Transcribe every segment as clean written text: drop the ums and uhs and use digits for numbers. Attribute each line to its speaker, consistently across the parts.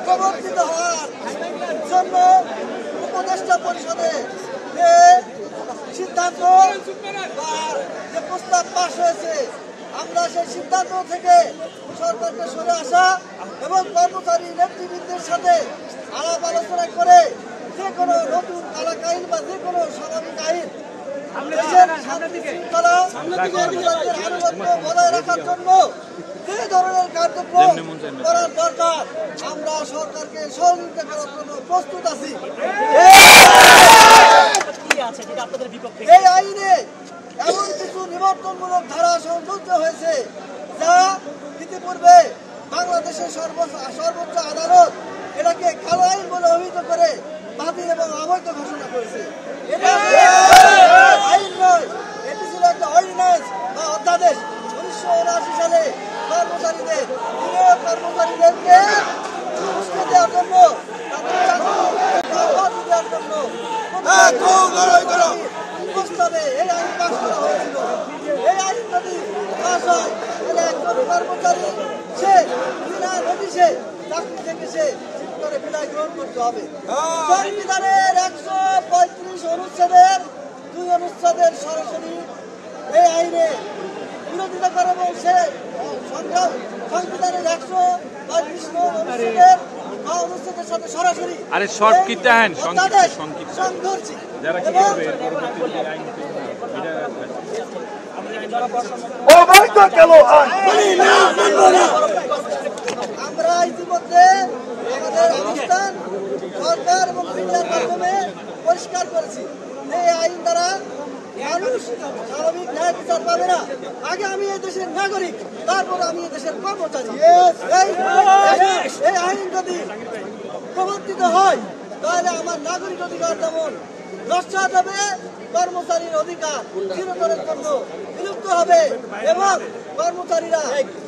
Speaker 1: প্রবর্তিত হওয়ার জন্য উপদেষ্টা পরিষদে যে সিদ্ধান্ত বা যে প্রস্তাব পাশ হয়েছে, আমরা সেই সিদ্ধান্ত থেকে সরকারকে সরে আসা এবং কর্মচারী নেতৃবৃন্দের সাথে আলাপ আলোচনা করে যে কোনো নতুন কালাক আইন বা যে কোনো স্বাভাবিক আইন দেশের শান্তি শৃঙ্খলা আনুগত্য বজায় রাখার জন্য যে ধরনের কার্যক্রম করার দরকার আমরা সরকারকে সহযোগিতা করার জন্য প্রস্তুত আছি। এই আইনে এমন কিছু নিবর্তনমূলক ধারা সংযুক্ত হয়েছে যা ইতিপূর্বে বাংলাদেশের সর্বোচ্চ আদালত এটাকে কালো আইন বলে অভিহিত করে বাতিল এবং অবৈধ ঘোষণা করেছে। এটা আইন নয়, এটি ছিল একটা অর্ডিন্যান্স বা অধ্যাদেশ। 1979 সালে কর্মচারীদেরকে উস্কে দেওয়ার জন্য দেওয়ার জন্য প্রস্তাবে এই আইন পাস করা হয়েছিল। এই আইন যদি পাস হয় তাহলে একজন কর্মচারী সে বিনা নোটিশে চাকরি থেকে সে করে বিদায় গ্রহণ করতে হবে। সংবিধানের 135 অনুচ্ছেদের 2 অনুচ্ছেদের সরাসরি এই আইনে বিরোধিতা করে এবং সে সংবিধানের 135 অনুচ্ছেদের সাথে সরাসরি সংঘর্ষী। আমরা ইতিমধ্যে আমাদের অবস্থান সরকার এবং মিডিয়ার মাধ্যমে পরিষ্কার করেছি। এই আইন দ্বারা মানুষ স্বাভাবিক ন্যায় বিচার পাবে না। আগে আমি এই দেশের নাগরিক, তারপর আমি এই দেশের কর্মচারী। এই আইন যদি প্রবর্তিত হয় তাহলে আমার নাগরিক অধিকার যেমন নষ্ট হয়ে যাবে, কর্মচারীর অধিকার চিরতরের জন্য বিলুপ্ত হবে এবং কর্মচারীরা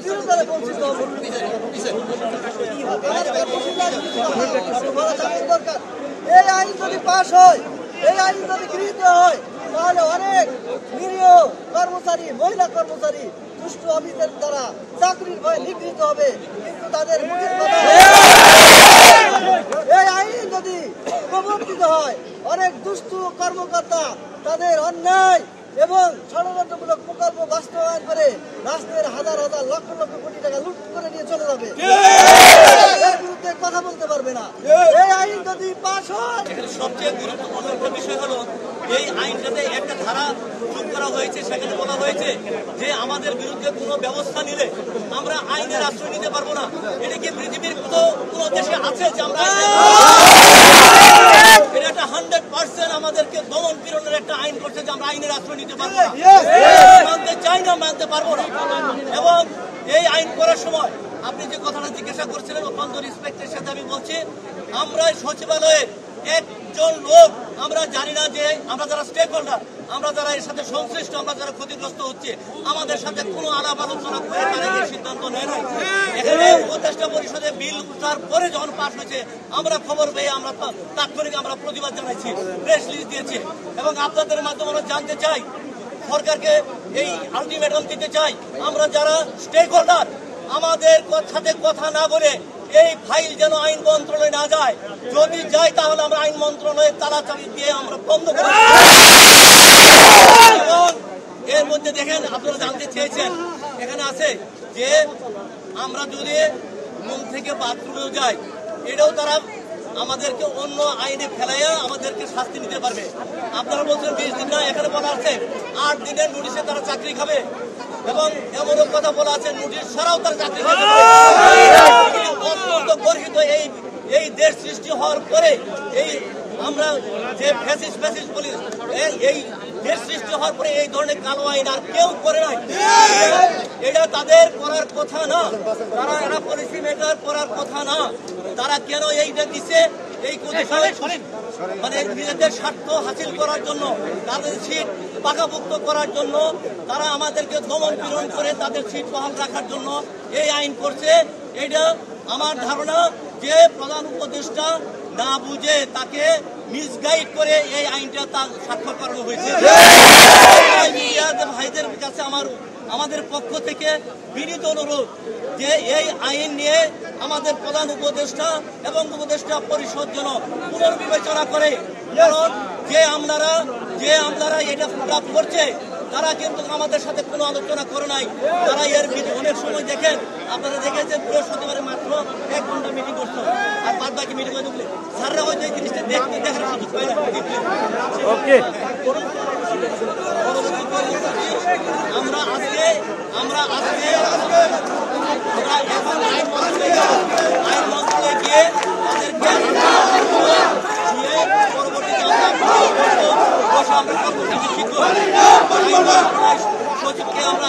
Speaker 1: চিরতরে বঞ্চিত হবে। দরকার এই আইন যদি পাশ হয়, এই আইন যদি গৃহীত হয় তাহলে অনেক নিরীহ কর্মচারী, মহিলা কর্মচারী দুষ্ট অফিসের দ্বারা চাকরির ভয়ে নিগৃহীত হবে, কিন্তু তাদের মুখের কথা। এই আইন যদি প্রবর্তিত হয় অনেক দুষ্ট কর্মকর্তা তাদের অন্যায় এবং ষড়যন্ত্রমূলক প্রকল্প বাস্তবায়ন করে রাষ্ট্রের হাজার হাজার লক্ষ লক্ষ কোটি টাকা লুট করে নিয়ে চলে যাবে, এর বিরুদ্ধে কথা বলতে পারবে না। এই আইন যদি পাশ হয়,
Speaker 2: সবচেয়ে গুরুত্বপূর্ণ একটা বিষয় হলো এই আইনটাতে একটা ধারা যোগ করা হয়েছে। সেখানে বলা হয়েছে যে আমাদের বিরুদ্ধে কোনো ব্যবস্থা নিলে আমরা আইনের আশ্রয় নিতে পারবো না। এটা কি পৃথিবীর কোনো দেশে আছে যে আমরা এটা 100% আমাদেরকে দমন পীড়নের একটা আইন করছে যে আমরা আইনের আশ্রয় নিতে পারবো না, মানতে চাই না, মানতে পারবো না। এবং এই আইন করার সময় আপনি যে কথাটা জিজ্ঞাসা করছিলেন অত্যন্ত রেসপেক্টের সাথে আমি বলছি, আমরা সচিবালয়ের একজন লোক আমরা জানি না যে আমরা যারা স্টেক হোল্ডার, আমরা যারা এর সাথে সংশ্লিষ্ট, আমরা যারা ক্ষতিগ্রস্ত হচ্ছে, আমাদের সাথে কোনো আলাপ আলোচনা করে তারা এই সিদ্ধান্ত নেয় নাই। এখানে উপদেষ্টা পরিষদে বিল পরে যখন পাস হয়েছে আমরা খবর পেয়ে আমরা তাৎক্ষণিক আমরা প্রতিবাদ জানাইছি, প্রেস রিলিজ দিয়েছি এবং আপনাদের মাধ্যমে আমরা জানতে চাই, সরকারকে এই আলটিমেটাম দিতে চাই, আমরা যারা স্টেক হোল্ডার আমাদের সাথে কথা না বলে এই ফাইল যেন আইন মন্ত্রণালয়ে না যায়। যদি যায় তাহলে আমরা আইন মন্ত্রণালয়ে তালাচাবি দিয়ে আমরা বন্ধ করে। এবং এর মধ্যে দেখেন আপনারা জানতে চেয়েছেন, এখানে আছে যে আমরা যদি রুম থেকে বাথরুমেও যাই, এটাও তারা আমাদেরকে অন্য আইনে ফেলাইয়া আমাদেরকে শাস্তি নিতে পারবে। আপনারা বলছেন 20 দিন না, এখানে বলা আছে 8 দিনের নোটিশে তারা চাকরি খাবে এবং এমনও কথা বলা আছে নোটিশ ছাড়াও তারা চাকরি খাবে। অত্যন্ত গর্হিত এই দেশ সৃষ্টি হওয়ার পরে এই আমরা যে ফ্যাসিস্ট বলি, এই দেশ সৃষ্টি হওয়ার পরে এই ধরনের কালো আইন আর কেউ করে নাই। এটা তাদের করার কথা না, তারা এরা পলিসি মেকার করার কথা না। তারা কেন এইটা দিচ্ছে? এই মানে নিজেদের স্বার্থ হাসিল করার জন্য, তাদের সিট পাকাভুক্ত করার জন্য, তারা আমাদেরকে দমন পীড়ন করে তাদের সিট বহাল রাখার জন্য এই আইন করছে। এটা আমার ধারণা যে প্রধান উপদেষ্টা না বুঝে তাকে মিসগাইড করে এই আইনটা তার স্বাক্ষর করানো হয়েছে। ভাইদের কাছে আমাদের পক্ষ থেকে বিনীত অনুরোধ যে এই আইন নিয়ে আমাদের প্রধান উপদেষ্টা এবং উপদেষ্টা পরিষদ যেন পুনর্বিবেচনা করে। কারণ যে আমলারা এটা প্রভাব করছে তারা কিন্তু আমাদের সাথে কোনো আলোচনা করে নাই। তারা এর অনেক সময় দেখেন, আপনারা দেখেছেন বৃহস্পতিবারে মাত্র 1 ঘন্টা মিটিং করতো, আর বাদ বাকি মিটিং হয়ে ঢুকলে স্যাররা হয়তো এই জিনিসটা দেখার সুযোগ পায় না। আমরা আজকে আইন মন্ত্রণালয়ে গিয়ে তাদেরকে পরবর্তীতে সচিবকে আমরা